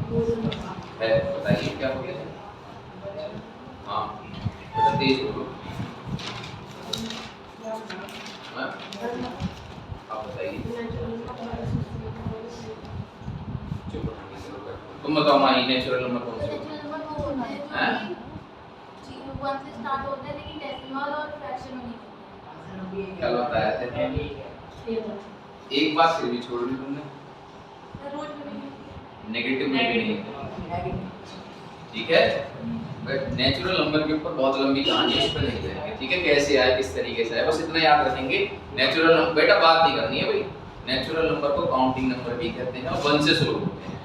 है, बताइए क्या हो गया? हाँ बेटा तेज बोलो। हाँ? आप बताइए। चुप रहो, तुम बताओ माही नेचुरल नंबर कौन से होते हैं? वन से स्टार्ट होते हैं लेकिन डेसिमल और फ्रैक्शन में नहीं होते। क्या बताया था? एक बात फिर भी छोड़ दी तुमने, रोज में नहीं। नेगेटिव में भी नहीं। ठीक है, बट नेचुरल नंबर के ऊपर बहुत लंबी कहानी है, इस पर नहीं जाएंगे। ठीक है, कैसे आए किस तरीके से आए बस इतना याद रखेंगे। नेचुरल नंबर बेटा बात नहीं करनी है भाई। नेचुरल नंबर को काउंटिंग नंबर भी कहते हैं और 1 से शुरू होते हैं।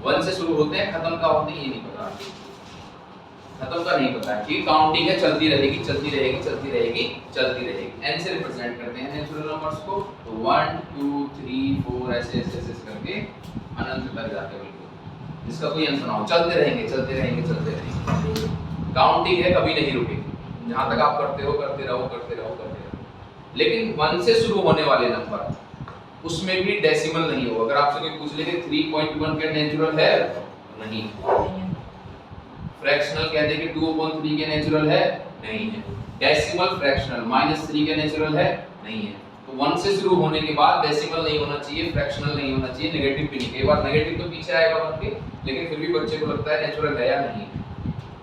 1 से शुरू होते हैं, खत्म का होते हैं ये नहीं पता, खत्म का नहीं पता। ठीक, काउंटिंग है, चलती रहेगी चलती रहेगी चलती रहेगी चलती रहेगी। n से रिप्रेजेंट करते हैं नेचुरल नंबर्स को, तो 1 2 3 4 ऐसे ऐसे ऐसे करके अनंत तक जाते हैं बिल्कुल, जिसका कोई अंत ना हो। चलते रहेंगे चलते रहेंगे चलते रहेंगे। काउंटिंग है, कभी नहीं रुकेगी, जहां तक आप करते हो करते रहो करते रहो करते रहो। लेकिन 1 से शुरू होने वाले नंबर उसमें भी डेसिमल नहीं होगा। अगर आपसे कोई पूछ ले कि 3.1 क्या नेचुरल है? नहीं। फ्रैक्शनल कहते हैं कि 2/3 के नेचुरल है? नहीं है। डेसिमल फ्रैक्शनल -3 के नेचुरल है? नहीं है। तो 1 से शुरू होने के बाद डेसिमल नहीं होना चाहिए, फ्रैक्शनल नहीं होना चाहिए, नेगेटिव भी नहीं। कई बार नेगेटिव तो पीछे आएगा बन के, लेकिन फिर भी बच्चे को लगता है नेचुरल है या नहीं।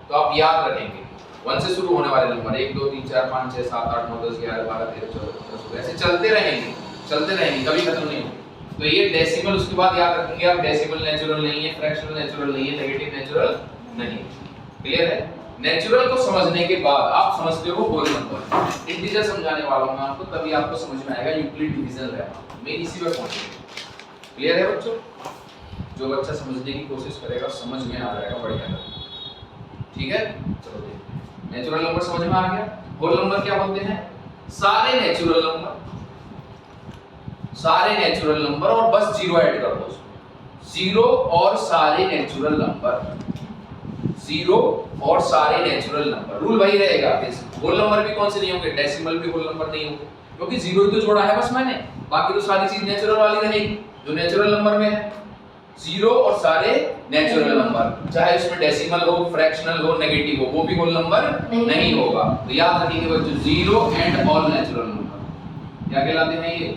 तो आप याद रखेंगे 1 से शुरू होने वाले नंबर 1 2 3 4 5 6 7 8 9 10 11 12 13 14 15 16 ऐसे चलते रहेंगे कभी खत्म नहीं होंगे। तो ये डेसिमल उसके बाद याद रखेंगे आप, डेसिमल नेचुरल नहीं है, फ्रैक्शनल नेचुरल नहीं है, नेगेटिव नेचुरल नहीं। क्लियर है? नेचुरल को समझने के बाद आप समझते हो होल नंबर। इंटीजर समझाने वाला हूं मैं आपको, तभी आपको समझ में आएगा यूक्लिड डिवीजन लेमा। मैं इसी पे पहुंचे। क्लियर है बच्चों? जो बच्चा समझने की कोशिश करेगा समझ में आ जाएगा बढ़िया। ठीक है, चलो देखते हैं। नेचुरल नंबर समझ में आ गया। होल नंबर क्या बोलते हैं? सारे नेचुरल नंबर और बस जीरो ऐड कर दो उसमें। जीरो और सारे नेचुरल नंबर, जीरो और सारे नेचुरल नंबर, रूल वही रहेगा। होल नंबर भी कौन से नहीं होंगे? डेसिमल भी होल नंबर नहीं होंगे, क्योंकि जीरो ही तो जोड़ा है बस मैंने, बाकी तो सारी चीज नेचुरल वाली रहेगी जो नेचुरल नंबर में है। जीरो और सारे नेचुरल नंबर, चाहे उसमें डेसिमल हो, फ्रैक्शनल हो, नेगेटिव हो, वो भी होल नंबर नहीं होगा। तो याद रखिए बच्चों, zero and all natural number क्या कहलाते हैं? ये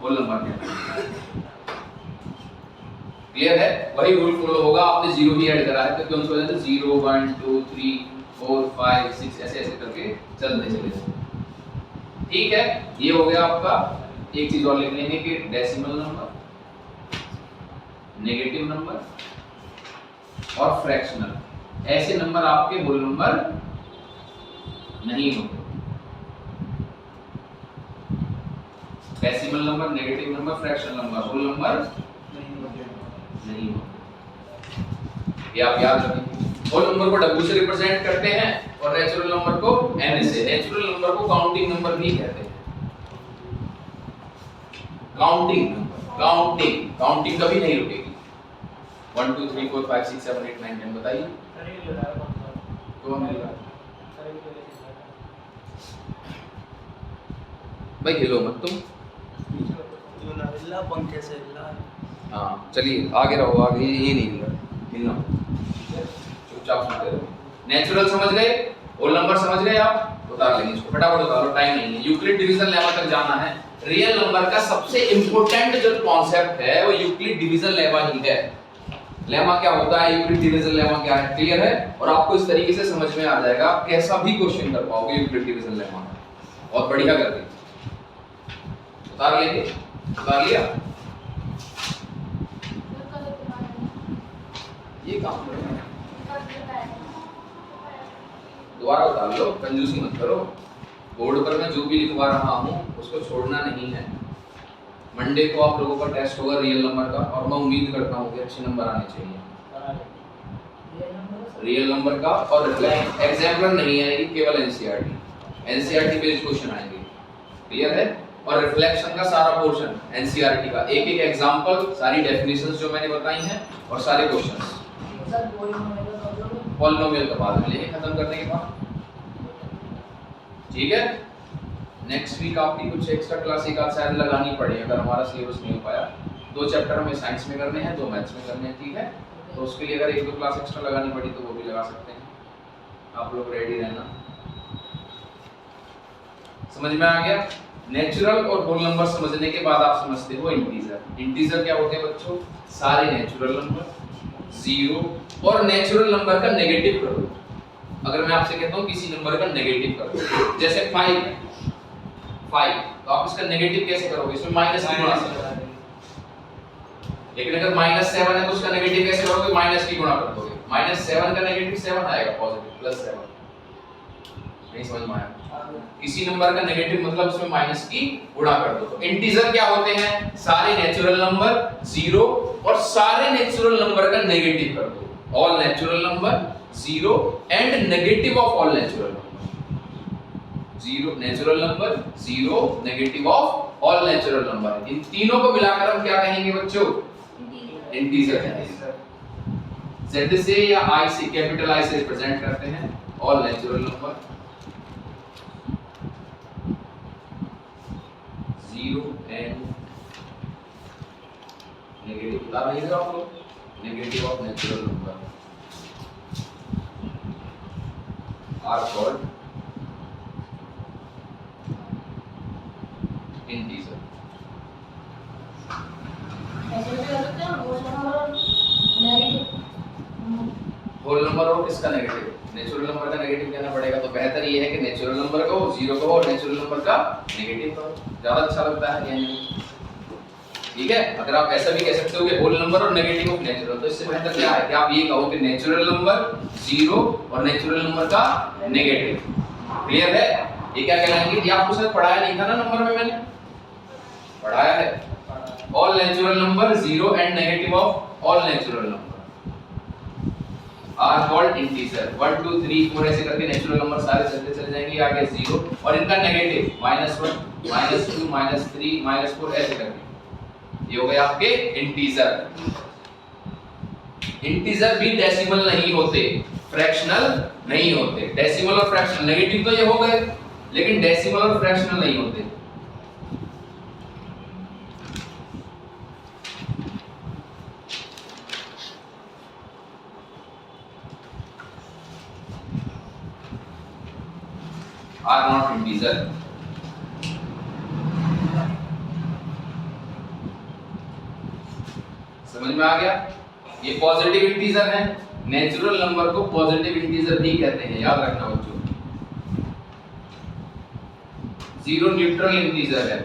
होल नंबर कहलाते हैं। क्लियर है? वही रूल फॉलो होगा। आपने जीरो ही ऐड करा है तो कौन सा हो जाता है? 0 1 2 3 4 5 6 ऐसे ऐसे करके चलते चले जाओ। ठीक है, ये हो गया आपका। एक चीज और लिख लेंगे कि डेसिमल नंबर, नेगेटिव नंबर और फ्रैक्शनल ऐसे नंबर आपके होल नंबर नहीं होते। Decimal number, negative number, fractional number, whole number नहीं होते। ये आप याद रखेंगे। होल नंबर को W से रिप्रेजेंट करते हैं और नेचुरल नंबर को N से। नेचुरल नंबर को काउंटिंग नंबर भी कहते हैं। काउंटिंग नंबर, काउंटिंग कभी नहीं रुकेगी। 1 2 3 4 5 6 7 8 9 10 बताइए कौन मिल रहा है? भाई हिलो मत तुम। पंखे से हाँ चलिए आगे रहो, आगे ये नहीं हिलना, चुपचाप सुनते रहो। नेचुरल समझ गए, होल नंबर समझ गए आप? उतार लेंगे इसको फटाफट, उतारो, टाइम नहीं है। यूक्लिड डिवीजन लेमा तक जाना है। रियल नंबर का सबसे इंपॉर्टेंट जो कॉन्सेप्ट है वो यूक्लिड डिवीजन लेमा ही है। लेमा क्या होता है, यूक्लिड डिवीजन लेमा क्या है, क्लियर है? और आपको इस तरीके से समझ में आ जाएगा, कैसा भी क्वेश्चन कर पाओगे यूक्लिड डिवीजन लेमा बहुत बढ़िया करके। उतार लेंगे, उतार लिया? ये काम दोबारा उतार लो, कंजूसी मत करो। बोर्ड पर मैं जो भी लिखवा रहा हूँ उसको छोड़ना नहीं है। मंडे को आप लोगों का टेस्ट होगा रियल नंबर का, और मैं उम्मीद करता हूँ कि अच्छे नंबर आने चाहिए रियल नंबर का। और एग्जाम्पलर नहीं है, केवल एनसीईआरटी बेस्ड क्वेश्चन आएंगे। क्लियर है? और रिफ्लेक्शन का सारा पोर्शन एनसीईआरटी का, एक एक एग्जांपल, सारी डेफिनेशंस जो मैंने बताई हैं और सारे क्वेश्चंस। पॉलिनोमियल का बाद में लेंगे खत्म करने के बाद। ठीक है, नेक्स्ट वीक आपकी कुछ एक्स्ट्रा क्लास एक आध शायद लगानी पड़े अगर हमारा सिलेबस नहीं हो पाया। 2 चैप्टर हमें साइंस में करने हैं, 2 मैथ्स में करने हैं, ठीक है। तो उसके लिए अगर 1-2 क्लास एक्स्ट्रा लगानी पड़ी तो वो भी लगा सकते हैं, आप लोग रेडी रहना। समझ में आ गया? नेचुरल और होल नंबर समझने के बाद आप समझते हो इंटीजर। इंटीजर क्या होते हैं बच्चों? सारे नेचुरल नंबर, जीरो और नेचुरल नंबर का नेगेटिव करो। अगर मैं आपसे कहता हूं किसी नंबर का नेगेटिव करो, जैसे 5 है, 5, तो आप इसका नेगेटिव कैसे करोगे? इसमें माइनस की गुणा से। लेकिन अगर -7 है तो उसका नेगेटिव कैसे करोगे? माइनस की गुणा कर दोगे। -7 का नेगेटिव 7 आएगा, पॉजिटिव +7। नहीं समझ में आया? किसी नंबर का नेगेटिव मतलब उसमें माइनस की गुणा कर दो। तो इंटीजर क्या होते हैं? सारे नेचुरल नंबर, जीरो और सारे नेचुरल नंबर का नेगेटिव कर दो। All natural number, zero and negative of all natural number. Zero natural number, zero negative of all natural number. इन तीनों को मिलाकर हम क्या कहेंगे बच्चों? इंटीजर कहेंगे। Z से या I से, कैपिटल I से रिप्रेजेंट करते हैं all natural number, zero and negative. बता रहे हैं आप लोग, negative of natural number are called integer. ऐसे भी हो सकते हैं होल नंबर और नेगेटिव। होल नंबर और किसका नेगेटिव? नेचुरल नंबर का नेगेटिव कहना पड़ेगा। तो बेहतर ये है कि नेचुरल नंबर का हो, जीरो का हो और नेचुरल नंबर का नेगेटिव का हो, ज्यादा अच्छा लगता है कहने में, ठीक है। अगर आप ऐसा भी कह सकते हो कि होल नंबर और नेगेटिव ऑफ नेचुरल, तो इससे बेहतर क्या है कि आप ये कहो कि नेचुरल नंबर, जीरो और नेचुरल नंबर का नेगेटिव। क्लियर है? ये क्या कहलाएंगे? ये आपको शायद पढ़ाया नहीं था ना नंबर में, मैंने पढ़ाया है। All natural number, zero and negative of all natural number are called integer. 1 2 3 4 ऐसे करके नेचुरल नंबर सारे चलते चले जाएंगे, आगे जीरो और इनका नेगेटिव -1 -2 -3 -4 ऐसे करके, ये हो गए आपके इंटीजर। इंटीजर भी डेसिमल नहीं होते, फ्रैक्शनल नहीं होते। डेसिमल और फ्रैक्शनल, नेगेटिव तो ये हो गए, लेकिन डेसिमल और फ्रैक्शनल नहीं होते। are not integer। समझ में आ गया? ये पॉजिटिव इंटीजर है, नेचुरल नंबर को पॉजिटिव इंटीजर भी कहते हैं, याद रखना बच्चों। जीरो न्यूट्रल इंटीजर है,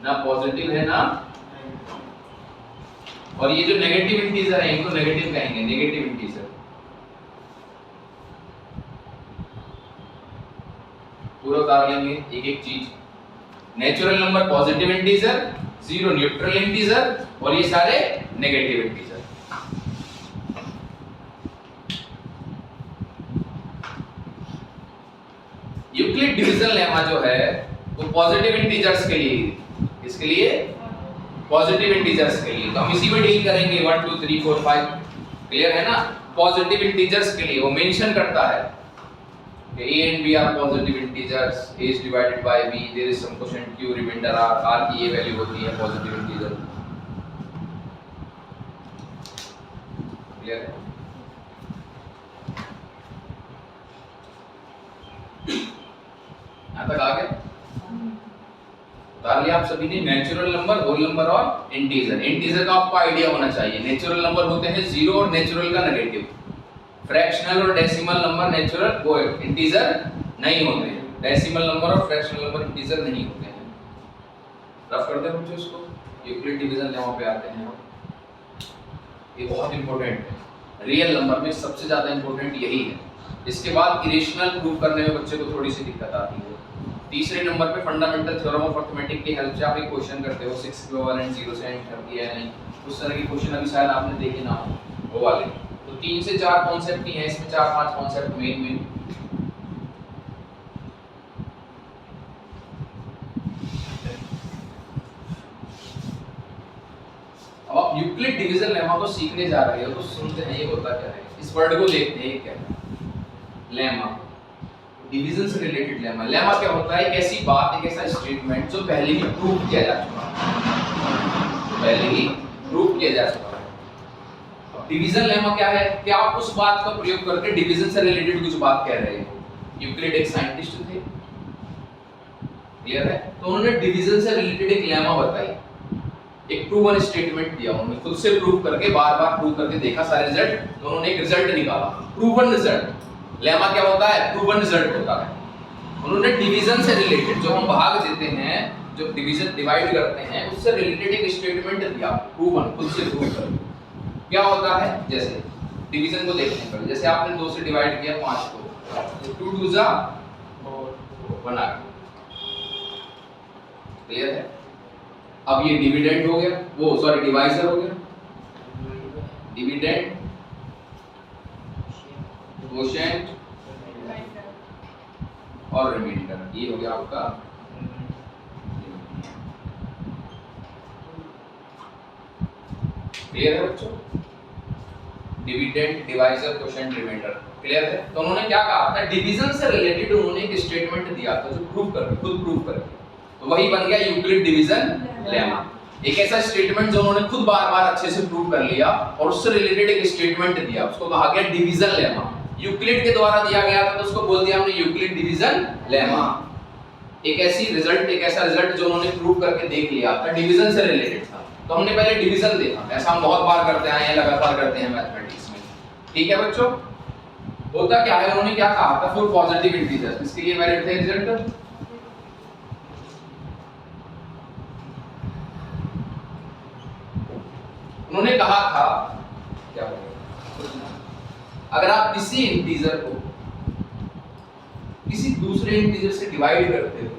ना पॉजिटिव है ना, और ये जो नेगेटिव इंटीजर है इनको नेगेटिव कहेंगे, नेगेटिव इंटीजर। पूरा उतार लेंगे एक एक चीज। Natural number positive integer, zero neutral integer और ये सारे negative integer. Euclid division lemma जो है वो पॉजिटिव इंटीजर्स के लिए, इसके लिए पॉजिटिव इंटीजर्स के लिए, तो हम इसी में डील करेंगे 1 2 3 4 5। क्लियर है ना? पॉजिटिव इंटीजर्स के लिए वो मेंशन करता है कि a and b are positive integers, a is divided by b, there is some quotient q, remainder r, r की ये वैल्यू होती है पॉजिटिव इंटीजर। क्लियर है? यहाँ तक आ गए? बता लिया आप सभी ने नेचुरल नंबर, होल नंबर और इंटीजर। इंटीजर का आपको आइडिया होना चाहिए। नेचुरल नंबर होते हैं जीरो और नेचुरल का नेगेटिव। फ्रैक्शनल और डेसिमल नंबर नेचुरल वो इंटीजर नहीं होते हैं। डेसिमल नंबर और फ्रैक्शनल नंबर इंटीजर नहीं होते हैं। रफ करते हैं बच्चों इसको। यूक्लिड डिवीजन लेमा पे आते हैं। ये बहुत इंपॉर्टेंट है, रियल नंबर में सबसे ज्यादा इंपॉर्टेंट यही है। इसके बाद इरेशनल प्रूव करने में बच्चे को थोड़ी सी दिक्कत आती है। तीसरे नंबर पे फंडामेंटल थ्योरम ऑफ अर्थमेटिक की हेल्प से आप एक क्वेश्चन करते हो 6 इक्विवेलेंट 0 से एंड कर दिया है नहीं, उस तरह की क्वेश्चन अभी शायद आपने देखे ना हो, वो वाले। तो 3 से 4 कॉन्सेप्ट ही हैं इसमें, 4-5 कॉन्सेप्ट मेन। अब आप यूक्लिड डिवीजन लेमा को सीखने जा रहे हो तो सुनते हैं ये होता क्या है। इस वर्ड को देखते हैं, ये क्या है? लेमा, डिवीजन से रिलेटेड लेमा। लेमा क्या होता है? एक ऐसी बात, एक ऐसा स्टेटमेंट जो पहले ही प्रूव किया जा चुका है। पहले ही प्रूव किया जा चुका है। अब डिवीजन लेमा क्या है कि आप उस बात का प्रयोग करके डिवीजन से रिलेटेड कुछ बात कह रहे हो। यूक्लिड एक साइंटिस्ट थे, क्लियर है, तो उन्होंने डिवीजन से रिलेटेड एक लेमा बताई, एक प्रूवन स्टेटमेंट दिया, उन्होंने खुद से प्रूव करके बार-बार प्रूव करके देखा सारे रिजल्ट, तो उन्होंने एक रिजल्ट निकाला, प्रूवन रिजल्ट। लेमा क्या होता है? प्रूवन रिजल्ट होता है। उन्होंने डिवीजन से रिलेटेड, जो हम भाग देते हैं, जो डिवीजन डिवाइड करते हैं, उससे रिलेटेड एक स्टेटमेंट दिया, प्रूवन, खुद से प्रूव करके। क्या होता है? जैसे डिवीजन को देखते हैं पहले, जैसे आपने 2 से डिवाइड किया 5 को, तो 2 2 जा 1 आ गया, क्लियर है। अब ये डिविडेंड हो गया, वो सॉरी डिवाइजर हो गया, डिविडेंड, कोशेंट और रिमाइंडर, ये हो गया आपका क्लियर है बच्चों। Dividend, divisor, quotient, remainder, clear है। तो उन्होंने क्या कहा था? डिवीजन से रिलेटेड उन्होंने एक स्टेटमेंट दिया था, जो प्रूव करके, खुद प्रूव करके, तो वही बन गया यूक्लिड डिवीजन लेमा। एक ऐसा स्टेटमेंट जो उन्होंने खुद बार-बार अच्छे से प्रूव कर लिया और उससे रिलेटेड एक स्टेटमेंट दिया, उसको कहा गया डिवीजन लेमा। यूक्लिड के द्वारा दिया गया था, तो उसको बोल दिया हमने यूक्लिड डिवीजन लेमा। एक ऐसी रिजल्ट, एक ऐसा रिजल्ट जो उन्होंने प्रूव करके देख लिया था, डिवीजन से रिलेटेड था। तो हमने पहले डिवीजन देखा, ऐसा हम बहुत बार करते आए हैं, लगातार करते हैं मैथमेटिक्स में, ठीक है बच्चों। होता क्या है, उन्होंने क्या कहा था? फॉर पॉजिटिव इंटीजर, इसके लिए वैलिड थे रिजल्ट। उन्होंने कहा था क्या बोले, अगर आप किसी इंटीजर को किसी दूसरे इंटीजर से डिवाइड करते हो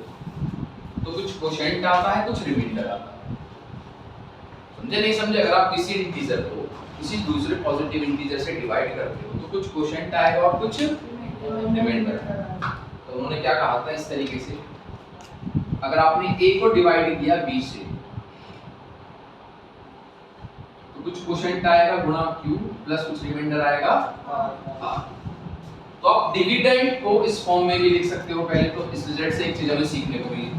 तो कुछ कोशेंट आता है, कुछ रिमाइंडर आता है। समझे नहीं समझे? अगर आप किसी इंटीजर को किसी दूसरे पॉजिटिव इंटीजर से डिवाइड करते हो तो कुछ कोशेंट आएगा और कुछ रिमाइंडर। तो उन्होंने क्या कहा था इस तरीके से, अगर आपने a को डिवाइड किया b से तो कुछ कोशेंट आएगा गुणा q प्लस कुछ रिमाइंडर आएगा r। तो आप डिविडेंड को इस फॉर्म में भी लिख सकते हो। पहले तो इस रिजल्ट से एक चीज हमें सीखने को मिली,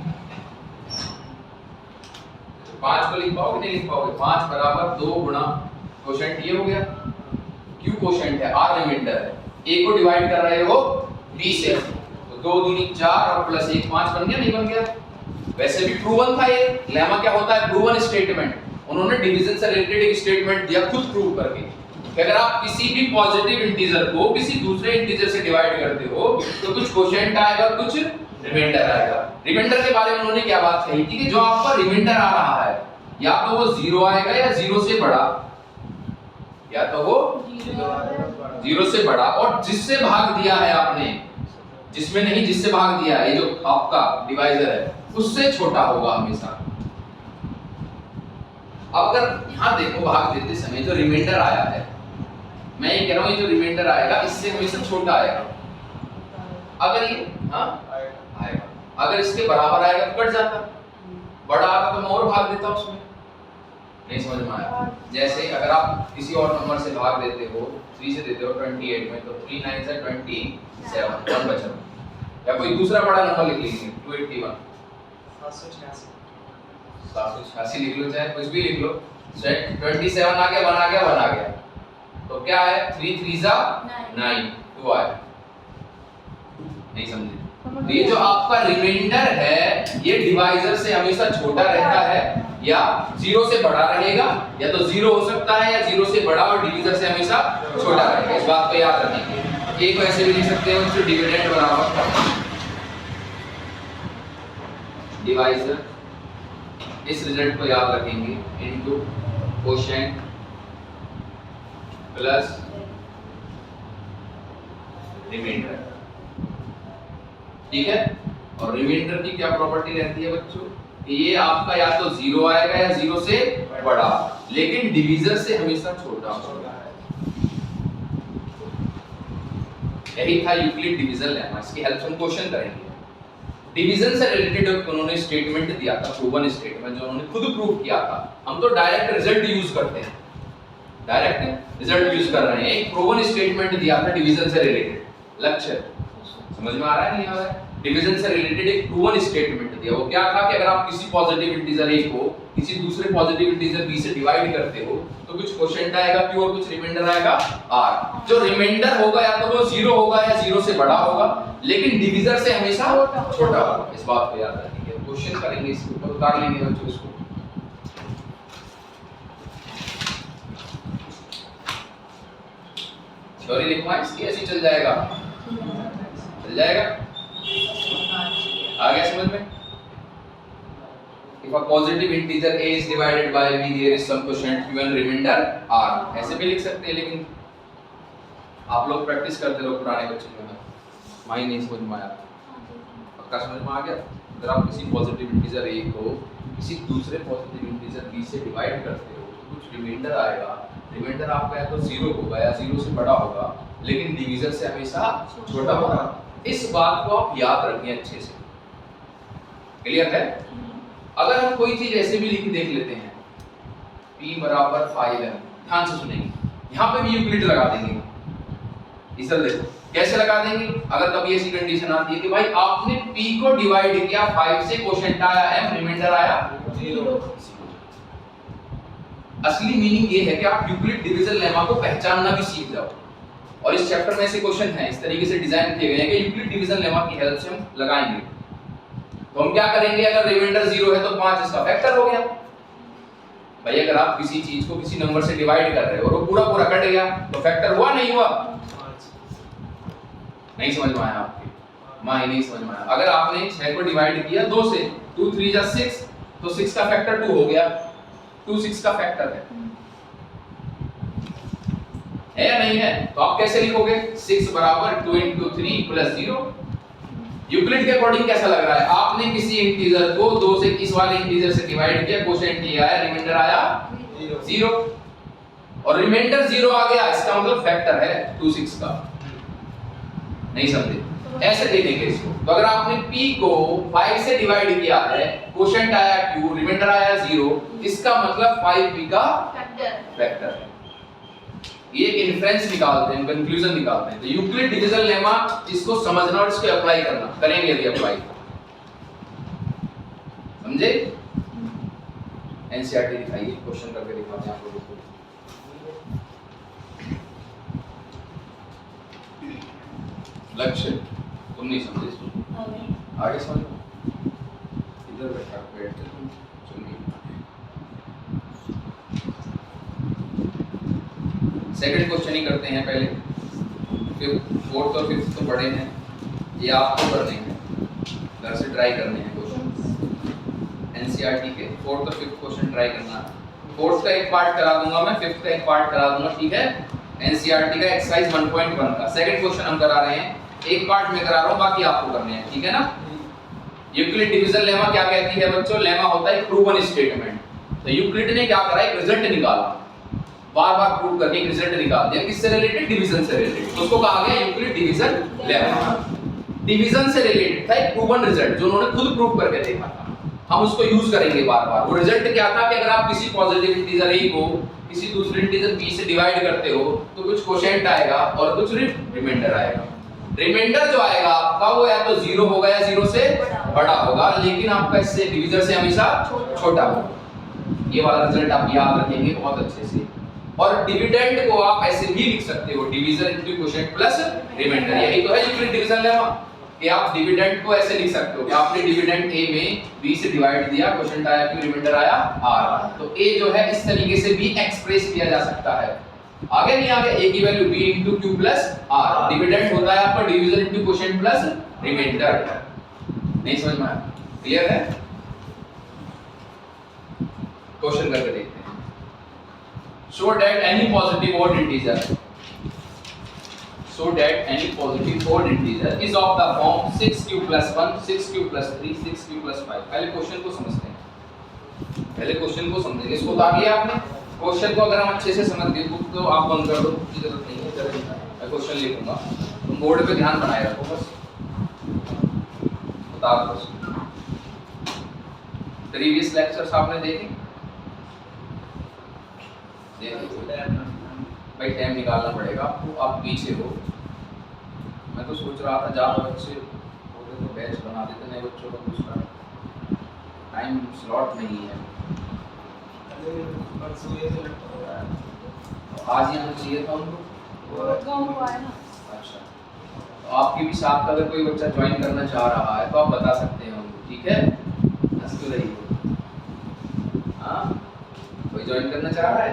5 को लिख पाओगे नहीं लिख पाओगे, 5 बराबर 2 गुणा कोशेंट ये हो गया, q कोशेंट है, r रिमाइंडर है, a को डिवाइड कर रहे हो b से, तो 2 दूनी 4 और प्लस 1 5 बन गया, नहीं बन गया? वैसे भी प्रूवन था ये लेमा। क्या होता है? Proven statement. उन्होंने डिवीजन से रिलेटेड एक स्टेटमेंट दिया खुद प्रूव करके कि अगर आप किसी भी पॉजिटिव इंटीजर को किसी दूसरे इंटीजर से डिवाइड करते हो तो कुछ कोशेंट आएगा, कुछ रिमाइंडर आएगा। रिमाइंडर के बारे में उन्होंने क्या बात कही थी कि जो आपका रिमाइंडर आ रहा है या तो वो 0 आएगा या 0 से बड़ा, या तो वो 0 से बड़ा, और जिससे भाग दिया है आपने, जिसमें नहीं जिससे भाग दिया है, ये जो आपका डिवाइजर है, उससे छोटा होगा हमेशा। अब अगर यहां देखो भाग देते समय जो रिमाइंडर आया है, मैं ये कह रहा हूं ये जो रिमाइंडर आएगा इससे हमेशा छोटा आएगा। अगर ये आएगा, अगर इसके बराबर आएगा तो कट जाता, बड़ा आता तो मैं और भाग देता उसमें। नहीं समझ में आया? जैसे अगर आप किसी और नंबर से भाग देते हो, 3 से देते हो 28 में, तो 3 9 से 27 1 बचा, या कोई दूसरा बड़ा नंबर लिख लीजिए 281 786 लिख लो, चाहे कुछ भी लिख लो, 27 आ गया, 1 आ गया, 1 आ गया, तो क्या है 3 3 जा 9 2 आया। नहीं समझे? तो ये जो आपका रिमाइंडर है ये डिवाइजर से हमेशा छोटा रहता है या 0 से बड़ा रहेगा, या तो 0 हो सकता है या 0 से बड़ा, और डिवीजर से हमेशा छोटा रहेगा। इस बात को याद रखेंगे। एक वैसे भी लिख सकते हैं उससे डिविडेंड बराबर डिवाइजर, इस रिजल्ट को याद रखेंगे, इनटू कोशेंट प्लस रिमाइंडर, ठीक है। और रिमाइंडर की क्या प्रॉपर्टी रहती है बच्चों, ये आपका या तो 0 आएगा या 0 से बड़ा, लेकिन डिवीजर से हमेशा छोटा होगा। यही था यूक्लिड डिवीजन लेमा। इसकी हेल्प से हम क्वेश्चन करेंगे। डिवीजन से रिलेटेड उन्होंने स्टेटमेंट दिया था, प्रूवन स्टेटमेंट, जो उन्होंने खुद प्रूव किया था। हम तो डायरेक्ट रिजल्ट यूज करते हैं, डायरेक्ट रिजल्ट यूज कर रहे हैं। एक प्रूवन स्टेटमेंट दिया था डिवीजन से रिलेटेड। लक्ष्य समझ में आ रहा है नहीं आ रहा है? डिवीजन से रिलेटेड एक प्रूवन स्टेटमेंट दिया। वो क्या था कि अगर आप किसी पॉजिटिव इंटीजर a को किसी दूसरे पॉजिटिव इंटीजर b से डिवाइड करते हो तो कुछ क्वोशिएंट आएगा q और कुछ रिमाइंडर आएगा r। जो रिमाइंडर होगा या तो वो 0 होगा या 0 से बड़ा होगा, लेकिन डिवीजर से हमेशा छोटा होगा। इस बात को याद रखिए। क्वेश्चन करेंगे इसके ऊपर, उतार लेंगे बच्चों इसको। थ्योरी लिखवाएं इसकी, ऐसे चल जाएगा, चल जाएगा। आ गया समझ में? If a positive integer a is divided by b, there is some quotient q and remainder r। ऐसे भी लिख सकते हैं, लेकिन आप लोग प्रैक्टिस करते रहो पुराने बच्चे जो है। माई नहीं समझ में आया, पक्का समझ में आ गया? अगर आप किसी पॉजिटिव इंटीजर a को किसी दूसरे पॉजिटिव इंटीजर b से डिवाइड करते हो तो कुछ रिमाइंडर आएगा। रिमाइंडर आपका या तो 0 होगा या 0 से बड़ा होगा, लेकिन डिवीजर से हमेशा छोटा होगा। इस बात को आप याद रखें अच्छे से। क्लियर है? अगर हम कोई चीज ऐसे भी लिख देख लेते हैं, p बराबर 5 है, ध्यान से सुनेंगे, यहाँ पे भी यूक्लिड लगा देंगे। इधर देखो कैसे लगा देंगे। अगर कभी ऐसी कंडीशन आती है कि भाई आपने p को डिवाइड किया 5 से, क्वोशिएंट आया m, रिमाइंडर आया 0। असली मीनिंग ये है कि आप यूक्लिड डिवीजन लेमा को पहचानना भी सीख जाओ। और इस चैप्टर में ऐसे क्वेश्चन हैं इस तरीके से डिजाइन किए गए हैं कि यूक्लिड डिवीजन लेमा की हेल्प से हम लगाएंगे। तो हम क्या करेंगे, अगर रिमाइंडर 0 है तो 5 इसका फैक्टर हो गया। भाई अगर आप किसी चीज को किसी नंबर से डिवाइड कर रहे हो और वो पूरा पूरा कट गया तो फैक्टर हुआ नहीं हुआ? नहीं समझ में आया आपके? मां नहीं समझ में आया। अगर आपने 6 को डिवाइड किया 2 से, 2 3 जा 6, तो 6 का फैक्टर 2 हो गया। 2 6 का फैक्टर है या नहीं है? तो आप कैसे लिखोगे? 6 बराबर 2 into 3 plus 0। यूक्लिड के अकॉर्डिंग कैसा लग रहा है? आपने किसी इंटीजर को 2 से इस वाले इंटीजर से डिवाइड किया, क्वोशिएंट ये आया, रिमाइंडर आया 0 और रिमाइंडर 0 आ गया, इसका मतलब फैक्टर है 2 6 का। नहीं समझे? ऐसे देखेंगे इसको। तो अगर आपने p को 5 से डिवाइड किया है, क्वोशिएंट आया q, रिमाइंडर आया 0, इसका मतलब 5p का फैक्टर है। ये एक इन्फ्रेंस निकालते हैं, कंक्लूजन निकालते हैं। तो यूक्लिड डिवीजन लेमा, इसको समझना और इसको अप्लाई करना। करेंगे अभी अप्लाई, समझे? एनसीईआरटी दिखाइए, क्वेश्चन करके दिखाते हैं आपको। लक्ष्य तुम नहीं समझे इसको, आगे समझ लो। इधर बैठा बैठ के तुम सुनिए। सेकंड क्वेश्चन ही करते हैं पहले, फिर फोर्थ और फिफ्थ तो बड़े हैं, ये आपको करने हैं, घर से ट्राई करने हैं क्वेश्चन। एनसीईआरटी के फोर्थ और फिफ्थ क्वेश्चन ट्राई करना। फोर्थ का एक पार्ट करा दूंगा मैं, फिफ्थ का एक पार्ट करा दूंगा, ठीक है? एनसीईआरटी का एक्सरसाइज 1.1 का सेकंड क्वेश्चन हम करा रहे हैं, एक पार्ट में करा रहा हूं, बाकी आपको करने हैं, ठीक है ना? यूक्लिड डिवीजन लेमा क्या कहती है बच्चों? लेमा होता है प्रूवन स्टेटमेंट। तो यूक्लिड ने क्या करा, एक रिजल्ट निकाला, बार बार प्रूव करके एक रिजल्ट निकाल दिया। किससे रिलेटेड? डिवीजन से रिलेटेड। तो उसको कहा गया यूक्लिड डिवीजन लेमा। डिवीजन से रिलेटेड था एक प्रूवन रिजल्ट जो उन्होंने खुद प्रूव करके देखा था। हम उसको यूज करेंगे बार बार। वो रिजल्ट क्या था कि अगर आप किसी पॉजिटिव इंटीजर a को किसी दूसरे इंटीजर b से डिवाइड करते हो तो कुछ क्वोशिएंट आएगा और कुछ रिमाइंडर आएगा। रिमाइंडर जो आएगा आपका वो या तो 0 होगा या 0 से बड़ा होगा, लेकिन आपका इससे डिवीजर से हमेशा छोटा होगा। ये वाला रिजल्ट आप याद रखेंगे बहुत अच्छे से। और डिविडेंड को आप ऐसे भी लिख सकते हो, division into quotient plus remainder. यही तो है यूक्लिड डिवीजन लेमा कि आप डिविडेंड को ऐसे लिख सकते हो कि आपने डिविडेंड a में b से डिवाइड दिया, क्वोशिएंट आया q, रिमाइंडर आया r। तो a जो है इस तरीके से भी एक्सप्रेस किया जा सकता है। आगे नहीं आगे a की value b into q plus r। Dividend होता है आपका division into quotient plus remainder. नहीं समझ में आया? क्लियर है? क्वेश्चन करके देखते हैं। Show that any positive odd integer is of the form 6q plus 1 6q plus 3 6q plus 5। पहले क्वेश्चन को समझते हैं, पहले क्वेश्चन को समझेंगे। इसको उतार लिया आपने? क्वेश्चन को अगर हम अच्छे से समझ गए बुक तो आप बंद कर दो, की जरूरत नहीं है। मैं क्वेश्चन लिखूंगा, तुम बोर्ड पे ध्यान बनाए रखो बस। बता दो प्रीवियस लेक्चर्स आपने देखे? भाई टाइम निकालना पड़ेगा आपको, आप पीछे हो। मैं तो सोच रहा था ज्यादा बच्चे तो बैच बना देते नए बच्चों का दूसरा, टाइम स्लॉट नहीं है। आज ही हमें चाहिए था उनको। अच्छा, तो आपके भी साथ का अगर कोई बच्चा ज्वाइन करना चाह रहा है तो आप बता सकते हैं उनको, ठीक है? हंस क्यों रही हो? हाँ, कोई ज्वाइन करना चाह रहा है?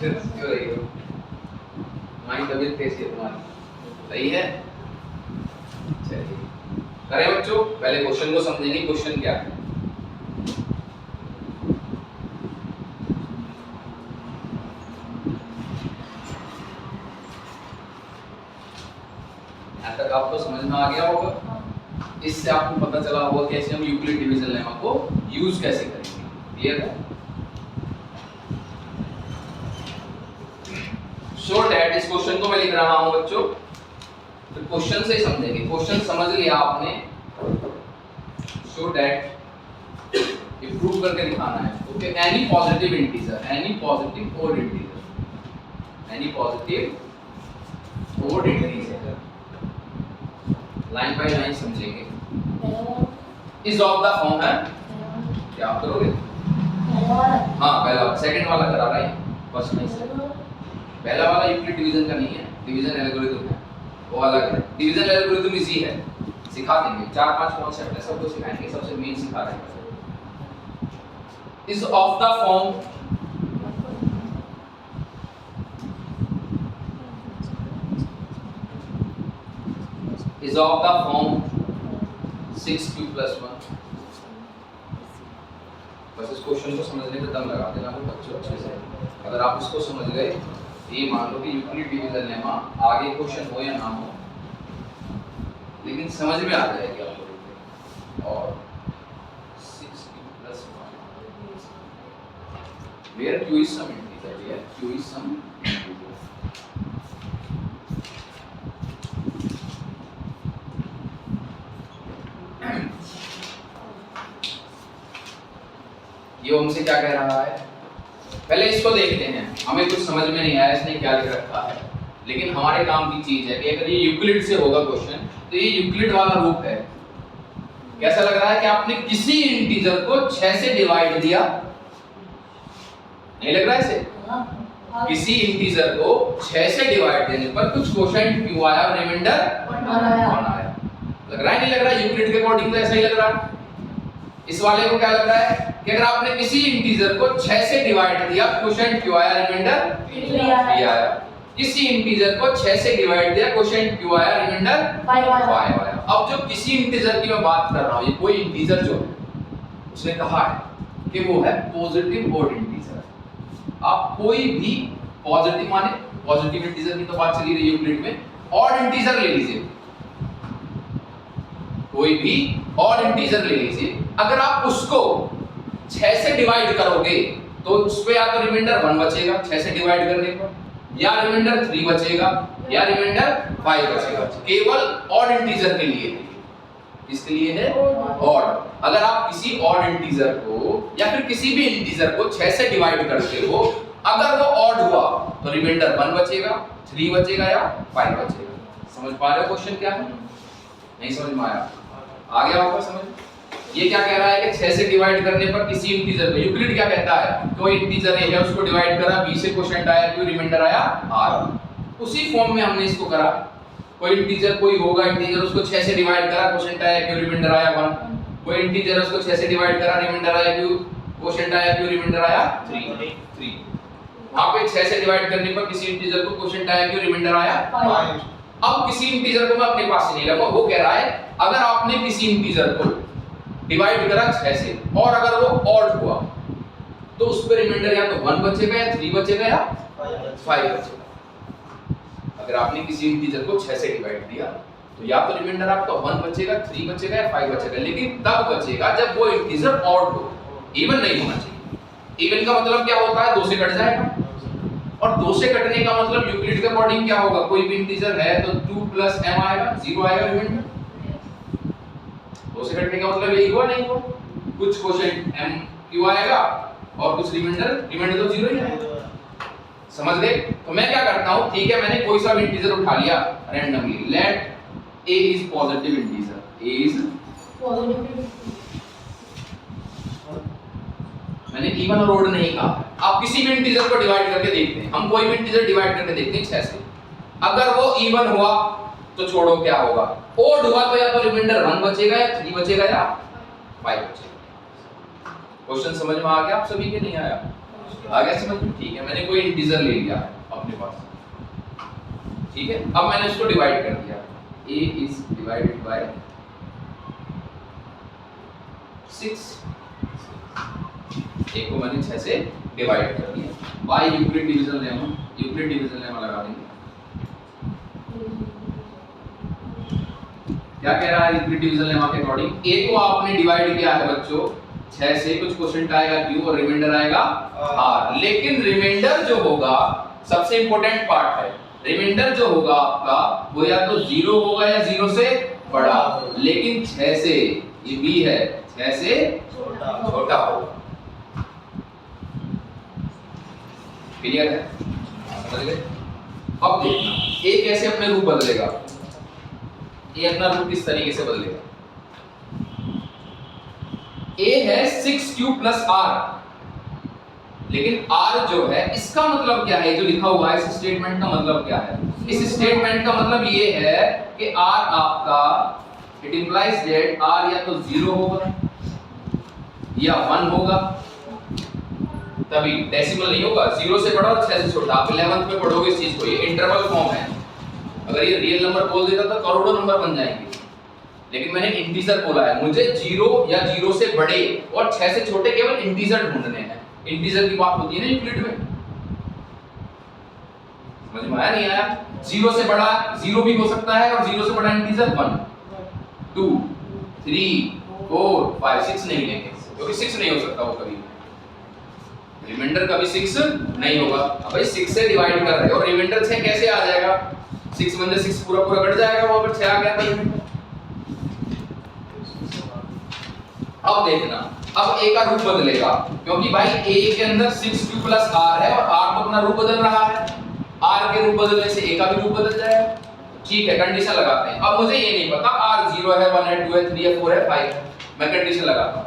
हंस क्यों रही हो? माइंड तबीयत कैसी है तुम्हारी? सही है? चलिए करें बच्चों, पहले क्वेश्चन को समझेंगे। क्वेश्चन क्या है? यहाँ तक आपको समझ में आ गया होगा। इससे आपको पता चला होगा कैसे हम यूक्लिड डिवीजन लेमा को यूज कैसे करेंगे। क्लियर है? सो दैट इस क्वेश्चन को मैं लिख रहा हूं बच्चों, तो क्वेश्चन से ही समझेंगे। क्वेश्चन समझ लिया आपने, सो दैट ये प्रूव करके दिखाना है। Okay, any positive integer, any positive odd integer, any positive odd integer, line by line समझेंगे। इज ऑफ द फॉर्म है, क्या आप करोगे? हाँ, पहला सेकंड वाला करा रहा है, फर्स्ट नहीं से। पहला वाला यूक्लिड डिवीजन का नहीं है, डिवीजन एल्गोरिथम है, वो अलग है। डिवीजन एल्गोरिथम इजी है, सिखा देंगे। 4-5 कॉन्सेप्ट है, सबको सिखाएंगे, सबसे मेन सिखा रहे हैं। Is of the form is of the form 6q + 1। बस इस क्वेश्चन को समझने पे दम लगा देना वो बच्चों अच्छे से। अगर आप इसको समझ गए, ये मान लो कि यूक्लिड डिवीजन लेमा आगे क्वेश्चन हो या ना हो, लेकिन समझ में आ जाएगी आपको। और 6q + 1 where q is some integer, here q is some integer। ये हमसे क्या कह रहा है? पहले इसको देखते हैं, हमें कुछ समझ में नहीं आया इसने क्या लिख रखा है, लेकिन हमारे काम की चीज है कि अगर ये यूक्लिड से होगा क्वेश्चन, तो ये यूक्लिड वाला रूप है। कैसा लग रहा है कि आपने किसी इंटीजर को 6 से डिवाइड दिया? नहीं लग रहा है ऐसे? किसी इंटीजर को 6 से डिवाइड देने पर कुछ क्वोशिएंट क्यू आया और रिमाइंडर 1 आया। लग रहा है नहीं लग रहा? यूक्लिड के अकॉर्डिंग तो ऐसा ही लग रहा है। इस वाले को क्या लग रहा है कि अगर आपने किसी इंटीजर को 6 से डिवाइड दिया, क्वोशिएंट क्यू आया, रिमाइंडर 3 आया। किसी इंटीजर को 6 से डिवाइड दिया, क्वोशिएंट क्यू आया, रिमाइंडर 5 आया। अब जो किसी इंटीजर की मैं बात कर रहा हूं, ये कोई इंटीजर जो है उसने कहा है कि वो है पॉजिटिव ओड इंटीजर। आप कोई भी पॉजिटिव माने पॉजिटिव इंटीजर की तो बात चली रही है यूक्लिड में, ऑड इंटीजर ले लीजिए, कोई भी ऑड इंटीजर ले लीजिए। अगर आप उसको 6 से डिवाइड करोगे तो उस पे या तो रिमाइंडर 1 बचेगा 6 से डिवाइड करने पर, या रिमाइंडर 3 बचेगा, या रिमाइंडर 5 बचेगा। केवल ऑड इंटीजर के लिए है। इसके लिए है ऑड। अगर आप किसी ऑड इंटीजर को या फिर किसी भी इंटीजर को 6 से डिवाइड करते हो, अगर वो ऑड हुआ तो रिमाइंडर 1 बचेगा, 3 बचेगा या 5 बचेगा। समझ पा रहे हो क्वेश्चन क्या है? नहीं समझ में आया? आ गया होगा समझ? ये क्या कह रहा है कि 6 से डिवाइड करने पर किसी इंटीजर को, यूक्लिड क्या कहता है, कोई इंटीजर है उसको डिवाइड करा, b से क्वोशिएंट आया, q रिमाइंडर आया r। उसी फॉर्म में हमने इसको करा। कोई इंटीजर कोई होगा इंटीजर, उसको 6 से डिवाइड करा, क्वोशिएंट आया, q रिमाइंडर आया 1। कोई इंटीजर उसको 6 से डिवाइड करा, रिमाइंडर आया q, क्वोशिएंट आया q, रिमाइंडर आया 3। वहां पे 6 से डिवाइड करने पर किसी इंटीजर को क्वोशिएंट आया, q रिमाइंडर आया 5। अब किसी इंटीजर को मैं अपने पास से नहीं लूंगा, वो कह रहा है अगर आपने किसी इंटीजर को डिवाइड करा 6 से और अगर वो ऑड हुआ तो उस पे रिमाइंडर या तो 1 बचेगा या 3 बचेगा या 5 बचेगा। अगर आपने किसी इंटीजर को 6 से डिवाइड दिया तो या तो रिमाइंडर आपका 1 बचेगा, 3 बचेगा या 5 बचेगा, लेकिन तब बचेगा जब वो इंटीजर ऑड हो, इवन नहीं होना चाहिए। इवन का मतलब क्या होता है? 2 से कट जाएगा, और 2 से कटने का मतलब यूक्लिड के अकॉर्डिंग क्या होगा? कोई भी इंटीजर है तो 2 + m आएगा, 0 आएगा रिमाइंडर। 2 से कटने का मतलब यही हुआ नहीं हुआ? कुछ क्वोशिएंट m q आएगा और कुछ रिमाइंडर तो 0 ही आएगा। समझ गए? तो मैं क्या करता हूं, ठीक है मैंने कोई सा भी इंटीजर उठा लिया randomly, let a is positive integer, a is मैंने इवन और ओड नहीं कहा। आप किसी भी इंटीजर को डिवाइड करके देखते हैं, हम कोई भी इंटीजर डिवाइड करके देखते हैं 6 से, अगर वो इवन हुआ तो छोड़ो क्या होगा, ओड हुआ तो या तो रिमाइंडर 1 बचेगा या 3 बचेगा या 5 बचेगा। क्वेश्चन समझ में आ गया आप सभी के? नहीं आया? आ गया समझ में? ठीक है, मैंने कोई इंटीजर ले लिया अपने पास, ठीक है, अब मैंने इसको डिवाइड कर दिया, a is divided by 6, एक को मैंने 6 से डिवाइड कर दिया। By Euclid division lemma, Euclid division lemma लगा देंगे। क्या कह रहा है यूक्लिड डिवीजन लेमा के अकॉर्डिंग? a को आपने डिवाइड किया है बच्चों 6 से, कुछ क्वोशिएंट आएगा q और रिमाइंडर आएगा r, लेकिन रिमाइंडर जो होगा सबसे इंपॉर्टेंट पार्ट है, रिमाइंडर जो होगा आपका वो या तो 0 होगा या 0 से बड़ा, लेकिन 6 से, ये b है, 6 से छोटा होगा। क्लियर है? समझ गए? अब देखना a कैसे अपने रूप बदलेगा, a अपना रूप किस तरीके से बदलेगा। a है 6q प्लस r, लेकिन r जो है इसका मतलब क्या है, जो लिखा हुआ है इस स्टेटमेंट का मतलब क्या है? इस स्टेटमेंट का मतलब ये है कि r आपका, इट इंप्लाइज दैट r या तो 0 होगा या 1 होगा, तभी डेसिमल नहीं होगा। 0 से बड़ा और 6 से छोटा, आप 11th में पढ़ोगे इस चीज को, ये इंटरवल फॉर्म है। अगर ये रियल नंबर बोल देता तो करोड़ों नंबर बन जाएंगे, लेकिन मैंने इंटीजर बोला है, मुझे 0 या 0 से बड़े और 6 से छोटे केवल इंटीजर ढूंढने हैं। इंटीजर की बात होती है ना यूक्लिड में, समझ में आया? नहीं आया? 0 से बड़ा 0 भी हो सकता है और 0 से बड़ा इंटीजर 1 2 3 4 5 6 नहीं लेंगे, क्योंकि 6 नहीं हो सकता वो कभी, रिमाइंडर कभी 6 नहीं होगा। अब भाई 6 से डिवाइड कर रहे हो, रिमाइंडर 6 कैसे आ जाएगा? 6 में से 6 पूरा पूरा कट जाएगा, वहां पर 6 आ गया था रिमाइंडर। अब देखना, अब a का रूप बदलेगा, क्योंकि भाई a के अंदर 6q प्लस r है और r तो अपना रूप बदल रहा है, r के रूप बदलने से a का भी रूप बदल जाएगा। ठीक है, कंडीशन लगाते हैं। अब मुझे ये नहीं पता r 0 है, 1 है, 2 है, 3 है, 4 है, 5 है, मैं कंडीशन लगाता हूं।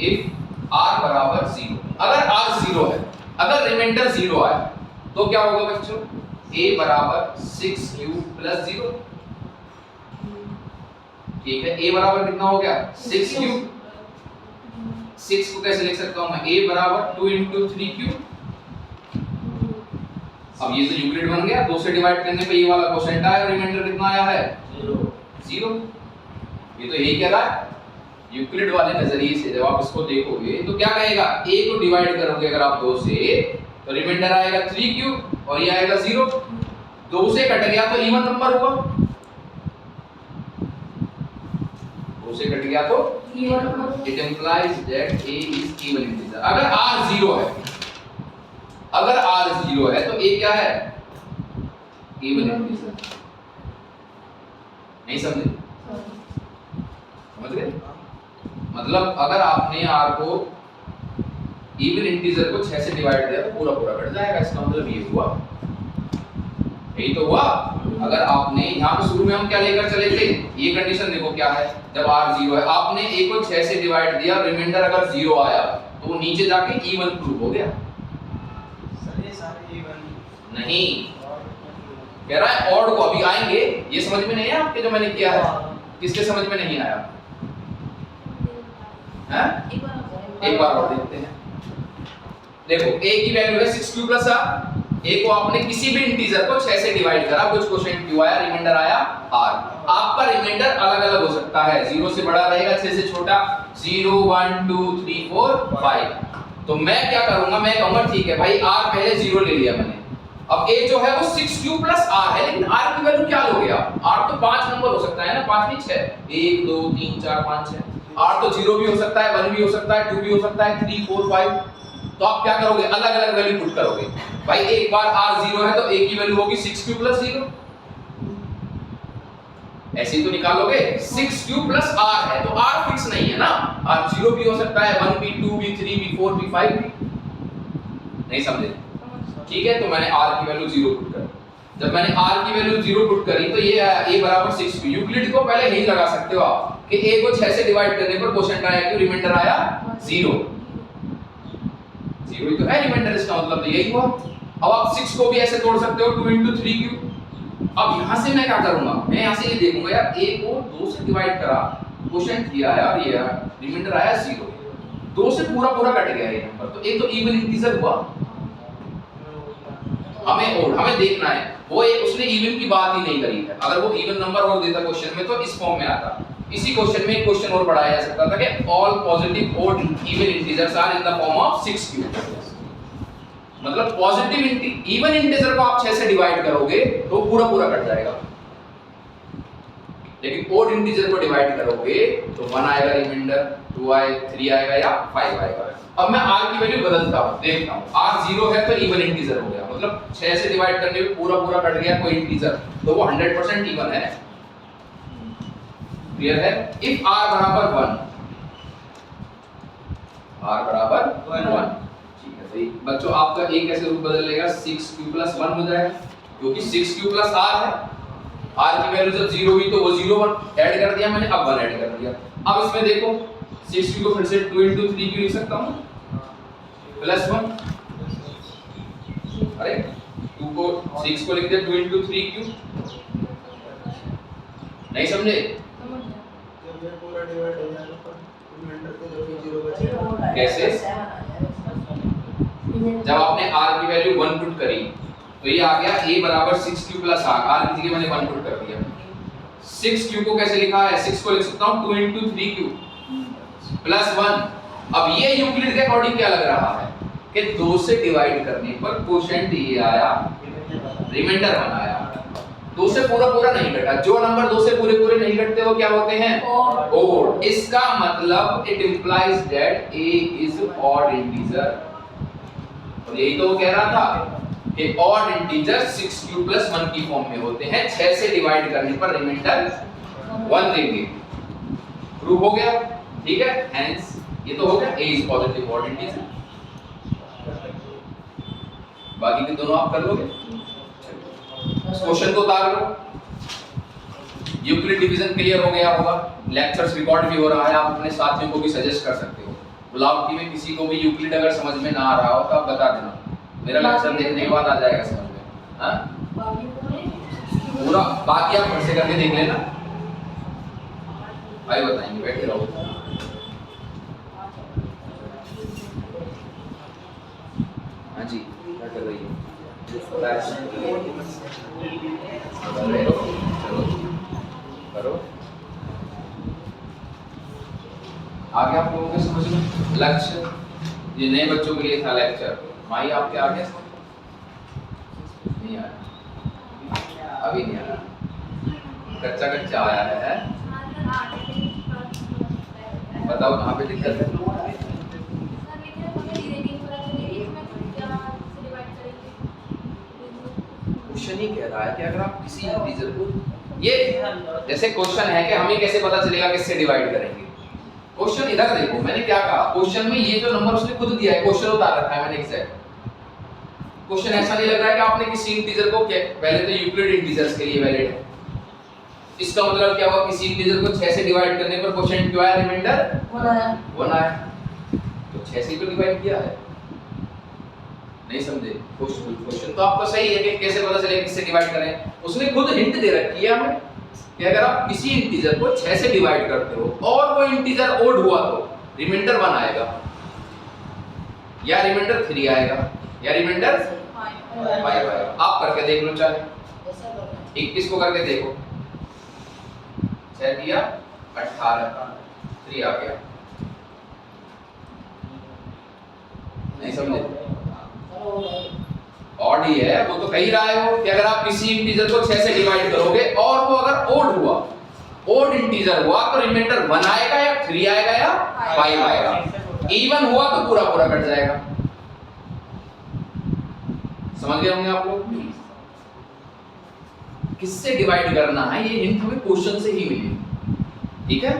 इफ r बराबर 0, अगर r 0 है, अगर रिमाइंडर 0 आया तो क्या होगा बच्चों? a बराबर 6q प्लस 0, ठीक है, a बराबर कितना हो गया? 6q। 6 को कैसे लिख सकता हूं मैं? a बराबर 2 into 3q। अब ये तो यूक्लिड बन गया, 2 से डिवाइड करने पे ये वाला क्वोशिएंट आया और रिमाइंडर कितना आया है? 0। ये तो यही कह रहा है यूक्लिड वाले नजरिए से। जब आप इसको देखोगे तो क्या कहेगा? a को डिवाइड करोगे अगर आप 2 से तो रिमाइंडर आएगा 3q और ये आएगा 0। 2 से कट गया तो इवन नंबर हुआ, 2 से कट गया तो it implies that a is even integer. अगर r 0 है, अगर r 0 है तो a क्या है? Even integer. नहीं समझे? समझ गए? मतलब अगर आपने r को इवन इंटीजर को 6 से डिवाइड किया तो पूरा पूरा कट जाएगा, इसका मतलब ये हुआ, यही तो हुआ। अगर आपने यहाँ पे शुरू में हम क्या लेकर चले थे, ये कंडीशन देखो क्या है, जब r 0 है, आपने a को 6 से डिवाइड दिया, रिमाइंडर अगर 0 आया तो वो नीचे जाके इवन प्रूव हो गया। सर ये सारे इवन नहीं, कह रहा है ऑड को अभी आएंगे, ये समझ में नहीं है आपके जो मैंने किया है? किसके समझ में नहीं आया? हैं? एक बार और देखते हैं। देखो a की वैल्यू है 6q प्लस r, a को आपने किसी भी इंटीजर को 6 से डिवाइड करा, कुछ क्वोशिएंट q आया, रिमाइंडर आया r। आपका रिमाइंडर अलग अलग हो सकता है, 0 से बड़ा रहेगा, 6 से छोटा, 0 1 2 3 4 5। तो मैं क्या करूंगा, मैं कहूंगा ठीक है भाई r पहले 0 ले लिया मैंने, अब a जो है वो 6q प्लस r है, लेकिन r की वैल्यू क्या लोगे आप? r तो 5 नंबर हो सकता है ना, 5 नहीं 6, 1 2 3 4 5 6। r तो 0 भी हो सकता है, 1 भी हो सकता है, 2 भी हो सकता है, 3 4 5। तो आप क्या करोगे? अलग अलग वैल्यू पुट करोगे। भाई एक बार r 0 है तो a की वैल्यू होगी 6q प्लस 0, ऐसे ही तो निकालोगे। 6q प्लस r है तो r फिक्स नहीं है ना, r 0 भी हो सकता है, 1 भी, 2 भी, 3 भी, 4 भी, 5 भी। नहीं समझे? ठीक है, तो मैंने r की वैल्यू 0 पुट कर, जब मैंने r की वैल्यू 0 पुट करी तो ये आया a बराबर 6 क्यू। यूक्लिड को पहले यही लगा सकते हो आप कि a को 6 से डिवाइड करने पर क्वोशिएंट आया क्यों, रिमाइंडर आया 0। 0 ही तो है रिमाइंडर, इसका मतलब तो यही हुआ। अब आप 6 को भी ऐसे तोड़ सकते हो 2 into 3 क्यू। अब यहां से मैं क्या करूंगा, मैं यहां से ये देखूंगा यार a को 2 से डिवाइड करा, क्वोशिएंट किया यार, ये रिमाइंडर आया 0, 2 से पूरा पूरा कट गया ये नंबर, तो एक तो इवन इंटीजर हुआ। हमें देखना है वो उसने इवन की बात ही नहीं करी है। अगर वो इवन नंबर और देता क्वेश्चन में तो इस फॉर्म में आता। इसी क्वेश्चन में एक क्वेश्चन और बढ़ाया जा सकता था कि all positive odd even integers are in the form of 6 q. मतलब पॉजिटिव इवन इंटीजर को आप 6 से डिवाइड करोगे तो पूरा पूरा कट जाएगा, लेकिन ओड इंटीजर को डिवाइड करोगे तो 1 आएगा रिमाइंडर, 2 आए, 3 आएगा या 5 आएगा। अब मैं r की वैल्यू बदलता हूं, देखता हूं r 0 है तो इवन इंटीजर हो गया, मतलब 6 से डिवाइड करने पे पूरा पूरा कट गया कोई इंटीजर, तो वो 100% इवन है। क्लियर है? इफ r बराबर 1, r बराबर 1, ठीक है सही। बच्चों आपका a कैसे रूप बदल लेगा, 6q + 1 हो जाएगा, क्योंकि 6q + r है। r की वैल्यू जब 0 हुई तो वो 0 1 ऐड कर दिया मैंने, अब 1 ऐड कर दिया। अब इसमें देखो 6q को फिर से 2 into 3q लिख सकता हूं +1, अरे 2 को 6 को लिख दिया 2 into 3q, नहीं समझे? जब ये पूरा डिवाइड हो जाएगा तो रिमाइंडर को जो भी 0 बचेगा कैसे? जब आपने r की वैल्यू 1 पुट करी तो ये आ गया a बराबर 6q + r की जगह मैंने 1 पुट कर दिया। 6q को कैसे लिखा है, 6 को लिख सकता हूं 2 into 3q + 1। अब ये यूक्लिड के अकॉर्डिंग क्या लग रहा है कि 2 से डिवाइड करने पर क्वोशिएंट ये आया, रिमाइंडर 1 आया, 2 से पूरा पूरा नहीं कटा। जो नंबर 2 से पूरे पूरे नहीं कटते वो क्या होते हैं, ओड। इसका मतलब it implies that a is odd integer. और यही तो वो कह रहा था कि ऑड इंटीजर 6q + 1 की फॉर्म में होते हैं, 6 से डिवाइड करने पर रिमाइंडर 1 देंगे। प्रूव हो गया, ठीक है। हेंस ये तो हो गया a is positive odd integer. बाकी के दोनों आप कर लोगे। क्वेश्चन को उतार लो। यूक्लिड डिवीजन क्लियर हो गया होगा, लेक्चर्स रिकॉर्ड भी हो रहा है, आप अपने साथियों को भी सजेस्ट कर सकते हो। गुलाबकी में किसी को भी यूक्लिड अगर समझ में ना आ रहा हो तो आप बता देना, मेरा लेक्चर देखने के बाद आ जाएगा समझ में। हां पूरा बाकी आप घर से करके देख लेना, भाई बताएंगे, बैठे रहो। हाँ जी, क्या कर रही है? चलो करो। आगे आप लोगों के समझ में लक्ष्य, ये नए बच्चों के लिए था लेक्चर। माई आपके आगे नहीं आया, अभी नहीं आया, कच्चा कच्चा आया है। बताओ कहाँ पे दिक्कत है? क्वेश्चन ही कह रहा है कि अगर आप किसी इंटीजर को, ये जैसे क्वेश्चन है कि हमें कैसे पता चलेगा किससे डिवाइड करेंगे। क्वेश्चन इधर देखो, मैंने क्या कहा, क्वेश्चन में ये जो नंबर उसने खुद दिया है, क्वेश्चन उतार रखा है मैंने एग्जैक्ट। क्वेश्चन ऐसा नहीं लग रहा है कि आपने किसी इंटीजर को, पहले तो यूक्लिड इंटीजर्स के लिए वैलिड है। इसका मतलब क्या हुआ, किसी इंटीजर को 6 से डिवाइड करने पर क्वोशिएंट क्यों आया, रिमाइंडर 1 आया। तो 6 से तो डिवाइड किया है, नहीं समझे? क्वेश्चन तो आपका सही है कि कैसे पता चले किससे डिवाइड करें। उसने खुद हिंट दे रखी है हमें कि अगर आप किसी इंटीजर को 6 से डिवाइड करते हो और वो इंटीजर ओड हुआ तो रिमाइंडर 1 आएगा, या रिमाइंडर 3 आएगा, या रिमाइंडर 5 आएगा। आप करके देख लो, चाहे 21 को करके देखो, 6 दिया 18, 3 आ गया, नहीं समझे? ऑड ही है, वो तो कही रहा है वो कि अगर आप किसी इंटीजर को 6 से डिवाइड करोगे और वो अगर ओड हुआ, ओड इंटीजर हुआ तो रिमाइंडर 1 आएगा या 3 आएगा या 5 आएगा। इवन हुआ तो पूरा पूरा कट जाएगा। समझ गए होंगे आप लोग? किससे डिवाइड करना है ये हिंट हमें क्वेश्चन से ही मिली, ठीक है?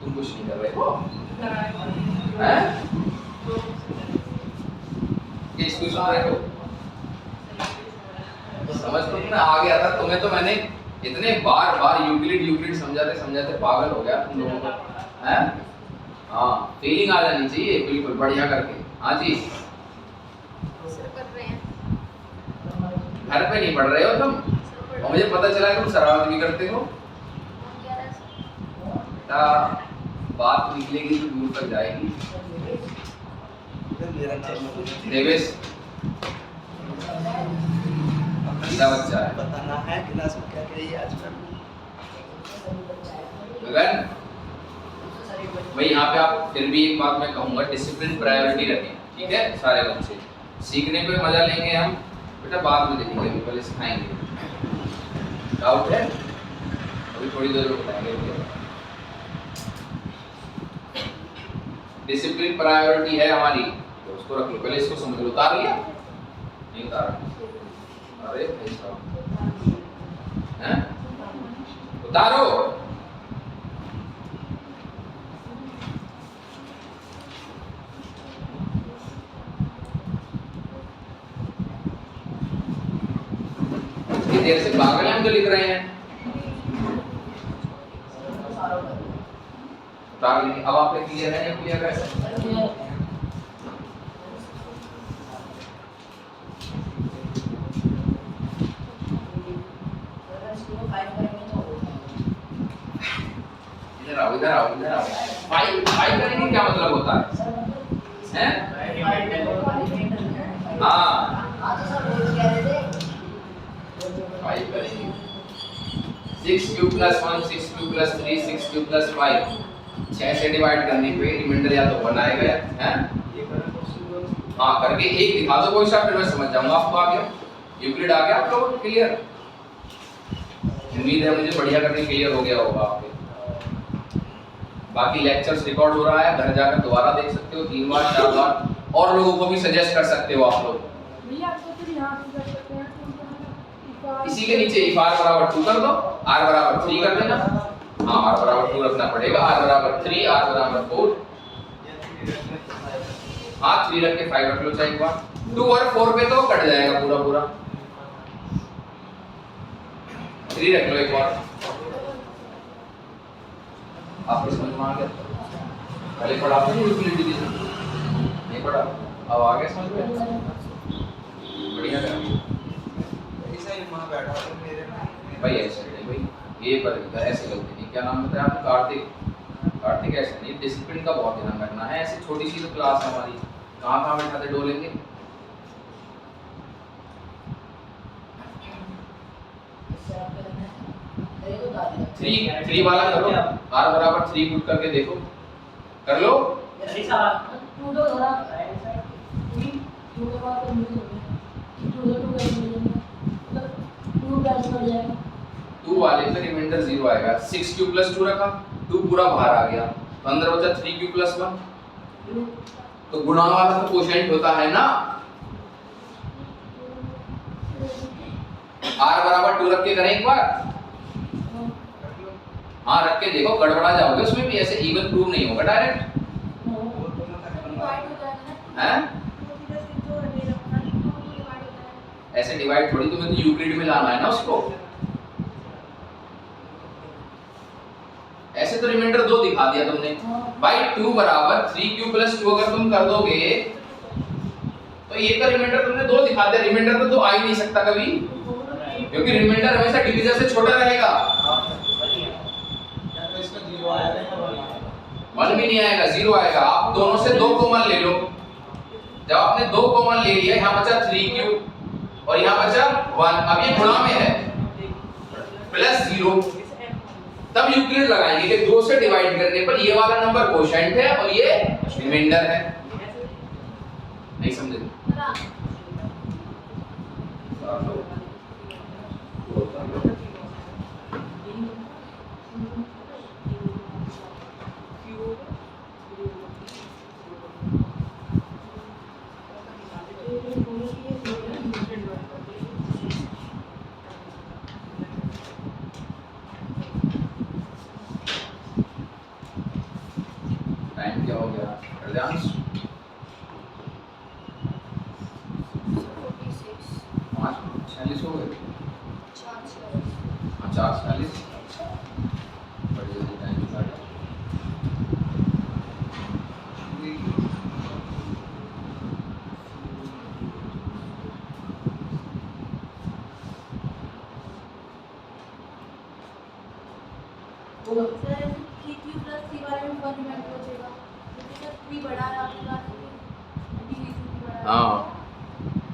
तुम कुछ नहीं कर रहे हो, हैं? ये इसको सुन रहे हो? लेकिन आ गया था तुम्हें, तो मैंने इतने बार यूक्लिड समझाते समझाते पागल हो गया तुम लोगों को, हैं? हाँ, फीलिंग आ जानी चाहिए बिल्कुल बढ़िया करके। हाँ जी, सर कर रहे हैं। घर पे नहीं पढ़ रहे हो तुम, और मुझे पता चला कि तुम शरारत भी करते हो। हम कह रहे हैं सर। बेटा बात निकलेगी तो दूर तक जाएगी। मेरा नाम है देवेश अच्छा बच्चा है। बताना है क्लास में क्या कही आज मैं। गगन भाई, यहाँ पे आप फिर भी एक बात मैं कहूँगा, डिसिप्लिन प्रायोरिटी रखें, ठीक है? सारे बच्चे सीखने पे मजा लेंगे हम, बेटा बाद में देखेंगे, अभी पहले सिखाएंगे। डाउट है? अभी थोड़ी देर में बताएंगे। डिसिप्लिन प्रायोरिटी है हमारी, तो उसको रख लो, पहले इसको समझ लो। उतार लिया? नहीं उतारा? अरे भाई साहब, हैं? उतारो। इतनी देर से पागल हम जो लिख रहे हैं। उतार लेंगे। अब आप क्लियर है या क्लियर है? इधर आओ। फाइव करेंगे क्या मतलब होता है? हाँ, 5 करेंगे। 6 cube plus 1, 6 cube plus 3, 6 cube plus 5, 6 से डिवाइड करने पे रिमाइंडर या तो 1 आएगा, हैं? हाँ, करके एक दिखा दो कोई सा, फिर मैं समझ जाऊंगा आपको। आ गया यूक्लिड, आ गया आप लोगों को क्लियर? उम्मीद है मुझे बढ़िया करके क्लियर हो गया होगा आपके। बाकी लेक्चर्स रिकॉर्ड हो रहा है, घर जाकर दोबारा देख सकते हो 3 बार 4 बार, और लोगों को भी सजेस्ट कर सकते हो आप लोग। इसी के नीचे if r बराबर 2 कर दो, r बराबर 3 कर देना। हाँ, r बराबर 2 रखना पड़ेगा, r बराबर 3, r बराबर 4। हाँ, 3 रख के 5 रख लो चाहे एक बार। 2 और 4 पे तो कट जाएगा पूरा। 3 रख लो एक बार। आपको समझ में आ गया? पहले पढ़ा आपने यूक्लिड डिवीजन? नहीं पढ़ा? अब आ गया समझ में? बढ़िया कर ऐसा ही वहां बैठा था मेरे भाई, ऐसे नहीं भाई, ये पर इधर ऐसे गलती नहीं। क्या नाम बताया आपने? कार्तिक ऐसे नहीं, डिसिप्लिन का बहुत ध्यान रखना है। ऐसे छोटी सी तो क्लास है हमारी, कहाँ बैठाते डोलेंगे। थ्री वाला करो, r बराबर 3 पुट करके देखो, कर लो। टू वाले पे रिमाइंडर 0 आएगा। 6 क्यूब प्लस 2 रखा, 2 पूरा बाहर आ गया, तो अंदर बचा 3 क्यूब प्लस 1। तो गुणा वाला तो कोशेंट होता है ना। r बराबर 2 रख के करें एक बार। हाँ, रख के देखो, गड़बड़ा जाओगे उसमें भी। ऐसे इवन प्रूव नहीं होगा डायरेक्ट, हैं? ऐसे डिवाइड थोड़ी, तुम्हें तो यूक्लिड में लाना है ना उसको। ऐसे तो रिमाइंडर 2 दिखा दिया तुमने भाई। 2 बराबर 3 क्यूब प्लस 2 अगर तुम कर दोगे तो ये तो रिमाइंडर तुमने 2 दिखा दिया। रिमाइंडर तो 2 आ ही नहीं सकता कभी, क्योंकि रिमाइंडर हमेशा डिवीजर से छोटा रहेगा। 1 भी नहीं आएगा, 0 आएगा। आप दोनों से 2 कॉमन ले लो। जब आपने 2 कॉमन ले लिया, यहाँ बचा 3 क्यूब और यहाँ बचा 1। अब ये गुणा में है, प्लस 0, तब यूक्लिड लगाएंगे कि 2 से डिवाइड करने पर ये वाला नंबर कोशेंट है और ये रिमाइंडर है। नहीं समझे? टाइम क्या हो गया? हृदयांश 5:46 हो गए। सर ऐसे 3q प्लस 3 वाले में 1 रिमाइंडर बचेगा क्योंकि सर 3 बड़ा है आपके पास डिवीजन भी बड़ा है हाँ